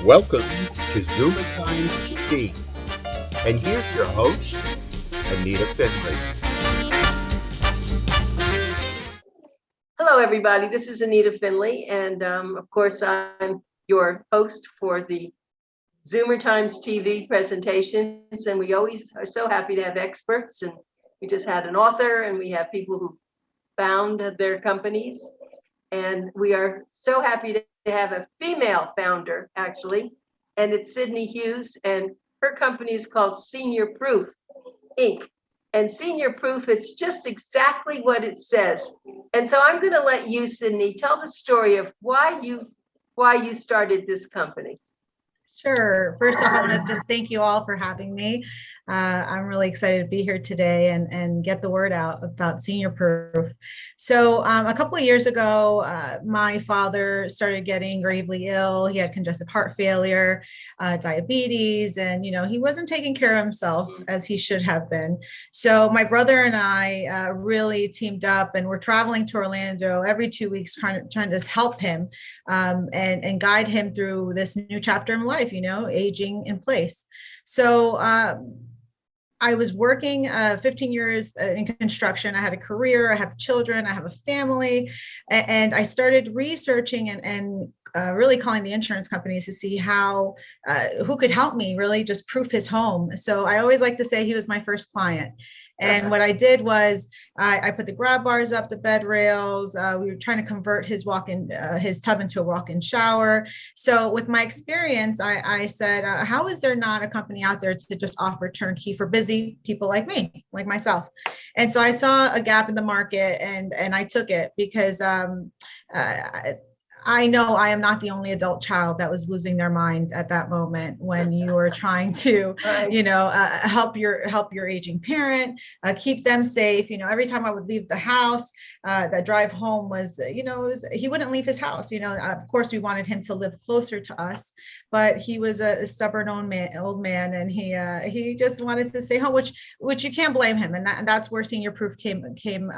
Welcome to ZOOMERTIMES TV. And here's your host, Anita Finley. Hello, everybody. This is Anita Finley, and of course, I'm your host for the ZOOMERTIMES TV presentations. And we always are so happy to have experts. And we just had an author, and we have people who found their companies. And we are so happy to have a female founder, actually, and it's Sydney Hughes, and her company is called Seniorproof, Inc. And Seniorproof, it's just exactly what it says. And so I'm going to let you, Sydney, tell the story of why you started this company. Sure. First off, I want to just thank you all for having me. I'm really excited to be here today and get the word out about Seniorproof. So a couple of years ago, my father started getting gravely ill. He had congestive heart failure, diabetes, and he wasn't taking care of himself as he should have been. So my brother and I really teamed up, and we're traveling to Orlando every 2 weeks, trying to just help him and guide him through this new chapter in life, aging in place. So I was working 15 years in construction. I had a career, I have children, I have a family, and I started researching and really calling the insurance companies to see who could help me really just proof his home. So I always like to say he was my first client. And what I did was I put the grab bars up, the bed rails. We were trying to convert his his tub into a walk-in shower. So with my experience, I said, how is there not a company out there to just offer turnkey for busy people like me, like myself? And so I saw a gap in the market, and I took it because I know I am not the only adult child that was losing their mind at that moment when you were trying to, help your aging parent, keep them safe. Every time I would leave the house, that drive home was, he wouldn't leave his house. Of course, we wanted him to live closer to us, but he was a stubborn old man, and he just wanted to stay home, which you can't blame him. And that's where Seniorproof came.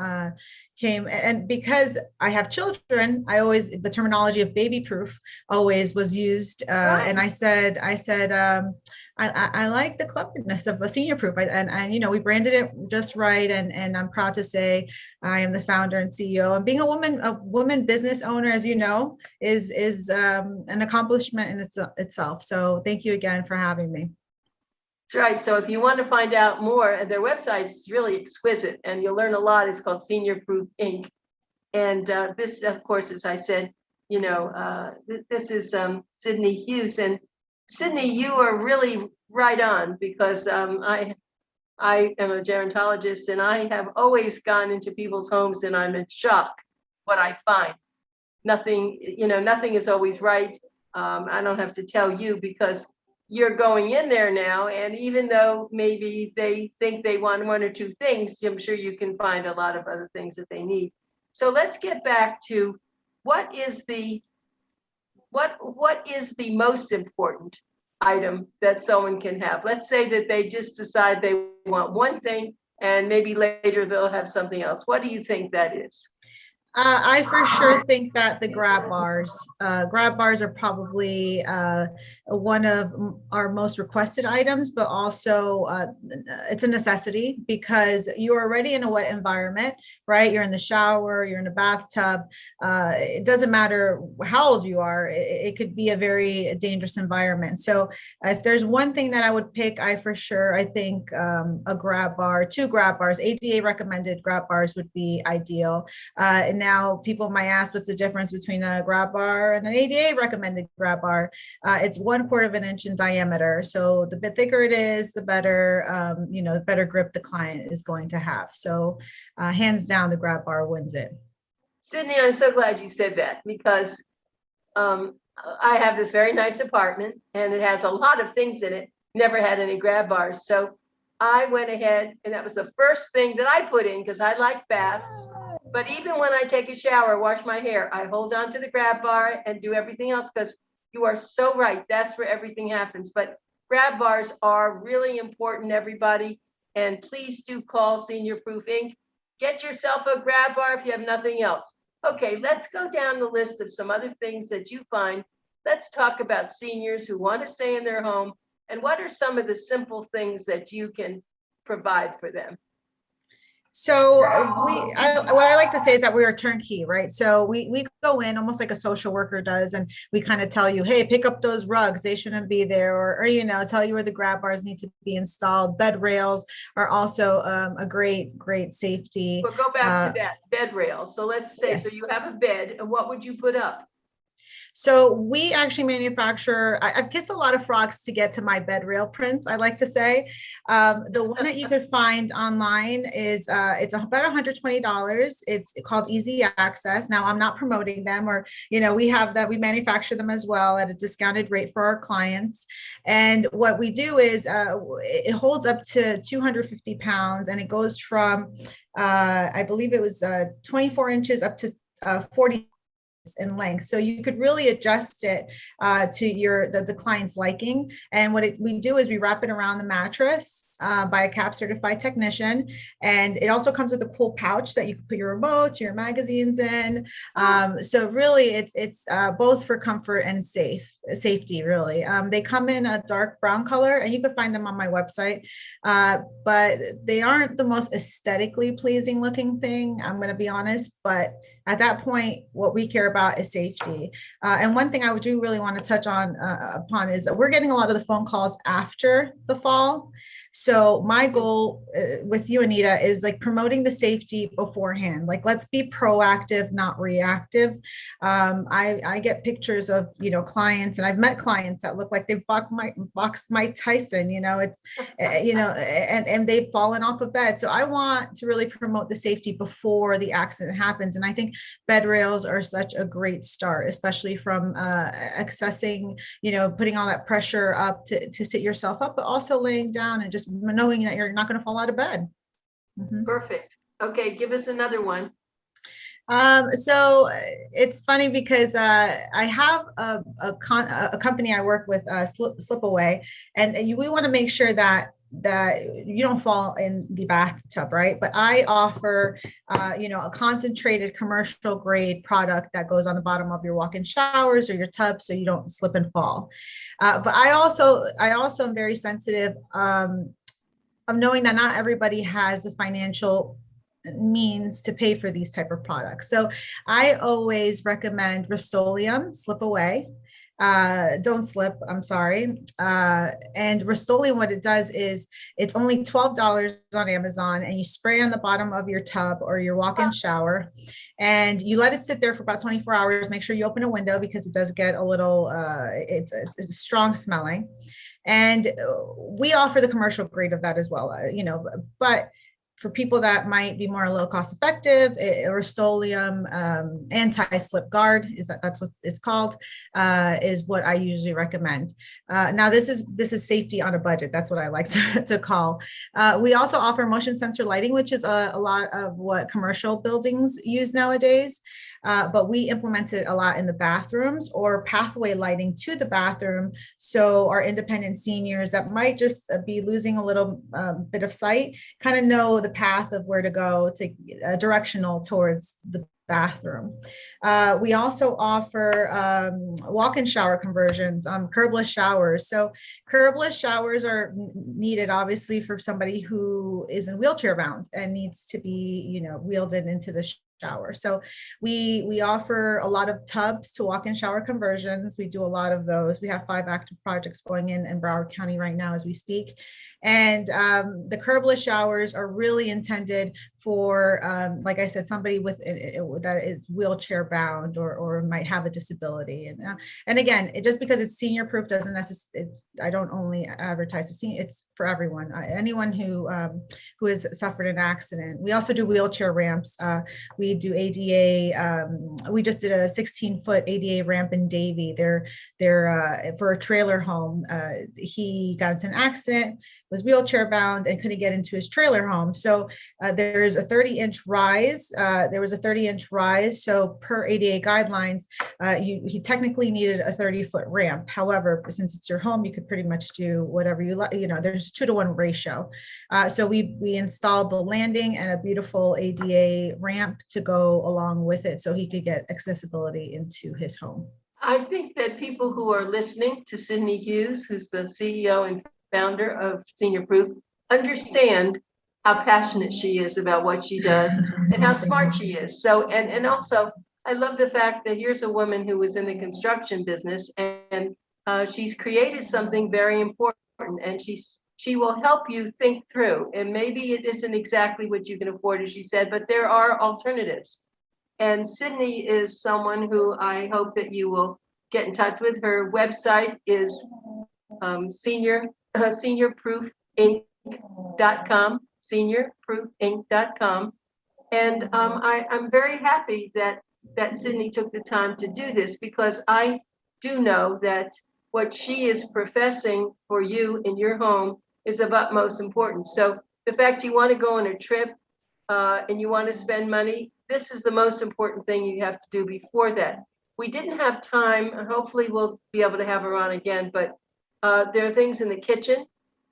And because I have children, the terminology of baby proof always was used. And I said, I like the cleverness of a Seniorproof. And we branded it just right. And I'm proud to say I am the founder and CEO. And being a woman business owner, as you know, is an accomplishment in itself. So thank you again for having me. That's right. So if you want to find out more, their website is really exquisite, and you'll learn a lot. It's called Seniorproof Inc. And this, of course, as I said, this is Sydney Hughes. And Sydney, you are really right on, because I am a gerontologist, and I have always gone into people's homes, and I'm in shock what I find. Nothing is always right. I don't have to tell you, because you're going in there now, and even though maybe they think they want one or two things, I'm sure you can find a lot of other things that they need. So let's get back to what is the most important item that someone can have. Let's say that they just decide they want one thing, and maybe later they'll have something else. What do you think that is? I for sure think that the grab bars are probably one of our most requested items, but also it's a necessity because you're already in a wet environment, right? You're in the shower, you're in a bathtub. It doesn't matter how old you are. It could be a very dangerous environment. So if there's one thing that I would pick, I think a grab bar, 2 grab bars, ADA recommended grab bars would be ideal. And now people might ask, what's the difference between a grab bar and an ADA recommended grab bar? It's 1/4 of an inch in diameter. So the bit thicker it is, the better, the better grip the client is going to have. So hands down, the grab bar wins it. Sydney, I'm so glad you said that, because I have this very nice apartment, and it has a lot of things in it. Never had any grab bars. So I went ahead, and that was the first thing that I put in, because I like baths. But even when I take a shower, wash my hair, I hold on to the grab bar and do everything else, because you are so right. That's where everything happens. But grab bars are really important, everybody. And please do call Seniorproof Inc. Get yourself a grab bar if you have nothing else. Okay, let's go down the list of some other things that you find let's talk about seniors who want to stay in their home, and what are some of the simple things that you can provide for them? So what I like to say is that we are turnkey, right? So we go in almost like a social worker does, and we kind of tell you, hey, pick up those rugs, they shouldn't be there, or you know, tell you where the grab bars need to be installed. Bed rails are also a great safety. But go back to that bed rail. So let's say, Yes. so you have a bed, and what would you put up? So we actually manufacture, I've kissed a lot of frogs to get to my bed rail prints, I like to say. The one that you could find online is, it's about $120. It's called Easy Access. Now, I'm not promoting them, or, you know, we have that, we manufacture them as well at a discounted rate for our clients. And what we do is it holds up to 250 pounds, and it goes from, I believe it was 24 inches up to 40 in length. So you could really adjust it to the client's liking. And what we do is we wrap it around the mattress by a CAP certified technician. And it also comes with a cool pouch that you can put your remotes, your magazines in. So really it's both for comfort and safety, really. They come in a dark brown color, and you can find them on my website, but they aren't the most aesthetically pleasing looking thing, I'm going to be honest. But at that point, what we care about is safety. And one thing I do really want to touch on upon is that we're getting a lot of the phone calls after the fall. So my goal with you, Anita, is like promoting the safety beforehand. Like, let's be proactive, not reactive. I get pictures of, you know, clients, and I've met clients that look like they've boxed Mike Tyson, you know, it's, you know, and they've fallen off a bed. So I want to really promote the safety before the accident happens. And I think bed rails are such a great start, especially from accessing, you know, putting all that pressure up to sit yourself up, but also laying down and just knowing that you're not going to fall out of bed. Mm-hmm. Perfect. Okay, give us another one. So it's funny because I have a company I work with, Slipaway, and we want to make sure that you don't fall in the bathtub, right? But I offer, you know, a concentrated commercial grade product that goes on the bottom of your walk-in showers or your tub, so you don't slip and fall. But I also am very sensitive of knowing that not everybody has the financial means to pay for these type of products. So I always recommend Rust-Oleum Slip Away. Don't slip, I'm sorry. And Rust-Oleum, what it does is it's only $12 on Amazon, and you spray on the bottom of your tub or your walk-in shower, and you let it sit there for about 24 hours. Make sure you open a window because it does get a little, it's strong smelling. And we offer the commercial grade of that as well, you know, but for people that might be more low cost effective, Rust-Oleum anti-slip guard, that's what it's called, is what I usually recommend. Now this is safety on a budget. That's what I like to call. We also offer motion sensor lighting, which is a lot of what commercial buildings use nowadays. But we implemented a lot in the bathrooms, or pathway lighting to the bathroom. So our independent seniors that might just be losing a little bit of sight kind of know the path of where to go to directional towards the bathroom. We also offer walk-in shower conversions, curbless showers. So curbless showers are needed obviously for somebody who is in wheelchair bound and needs to be, you know, wheeled into the shower. So we offer a lot of tubs to walk-in shower conversions. We do a lot of those. We have 5 active projects going in Broward County right now as we speak. And the curbless showers are really intended for, like I said, somebody with that is wheelchair bound or might have a disability. And again, just because it's senior proof doesn't necessarily, I don't only advertise the senior, it's for everyone, anyone who has suffered an accident. We also do wheelchair ramps. We do ADA. We just did a 16-foot ADA ramp in Davie. They're for a trailer home. He got into an accident, was wheelchair bound, and couldn't get into his trailer home. So there's a 30-inch rise. There was a 30-inch rise. So per ADA guidelines, he technically needed a 30-foot ramp. However, since it's your home, you could pretty much do whatever you like. You know, there's 2-to-1 ratio. So we installed the landing and a beautiful ADA ramp to go along with it, so he could get accessibility into his home. I think that people who are listening to Sydney Hughes, who's the CEO and founder of Seniorproof, understand how passionate she is about what she does and how smart she is. So, and also, I love the fact that here's a woman who was in the construction business, and she's created something very important, and she will help you think through. And maybe it isn't exactly what you can afford, as she said, but there are alternatives. And Sydney is someone who I hope that you will get in touch with. Her website is seniorproofinc.com, seniorproofinc.com. And I'm very happy that Sydney took the time to do this, because I do know that what she is professing for you in your home is of utmost importance. So the fact you want to go on a trip and you want to spend money, this is the most important thing you have to do before that. We didn't have time, and hopefully we'll be able to have her on again, but there are things in the kitchen.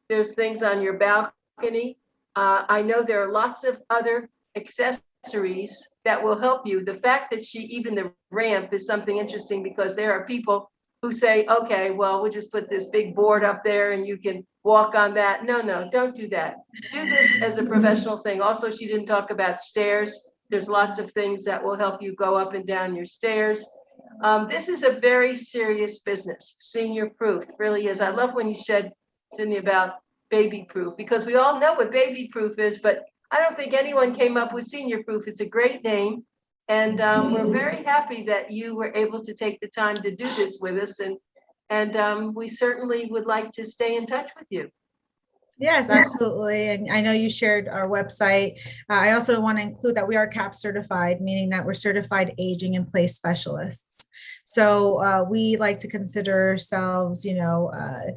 There's things on your balcony. I know there are lots of other accessories that will help you. The fact that even the ramp is something interesting, because there are people who say, okay, well, we'll just put this big board up there and you can walk on that. No, don't do that. Do this as a professional thing. Also, she didn't talk about stairs. There's lots of things that will help you go up and down your stairs. This is a very serious business. Seniorproof really is. I love when you said, Sydney, about baby proof, because we all know what baby proof is, but I don't think anyone came up with Seniorproof. It's a great name. And we're very happy that you were able to take the time to do this with us. And we certainly would like to stay in touch with you. Yes, absolutely. And I know you shared our website. I also want to include that we are CAP certified, meaning that we're certified aging in place specialists. So we like to consider ourselves, a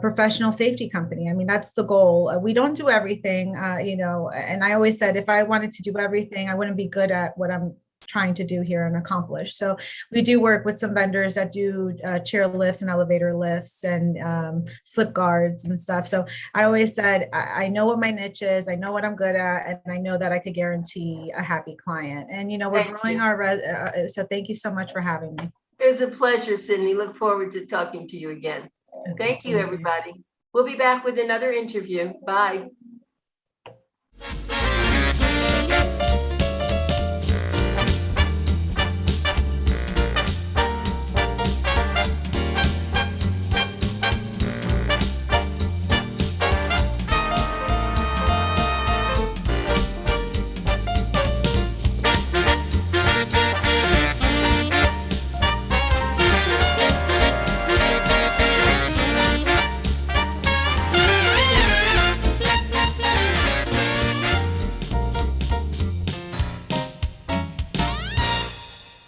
professional safety company. I mean, that's the goal. We don't do everything, and I always said, if I wanted to do everything, I wouldn't be good at what I'm trying to do here and accomplish. So we do work with some vendors that do chair lifts and elevator lifts and slip guards and stuff. So I always said, I know what my niche is, I know what I'm good at, and I know that I could guarantee a happy client. And, we're growing so thank you so much for having me. It was a pleasure, Sydney. Look forward to talking to you again. Thank you, everybody. We'll be back with another interview. Bye.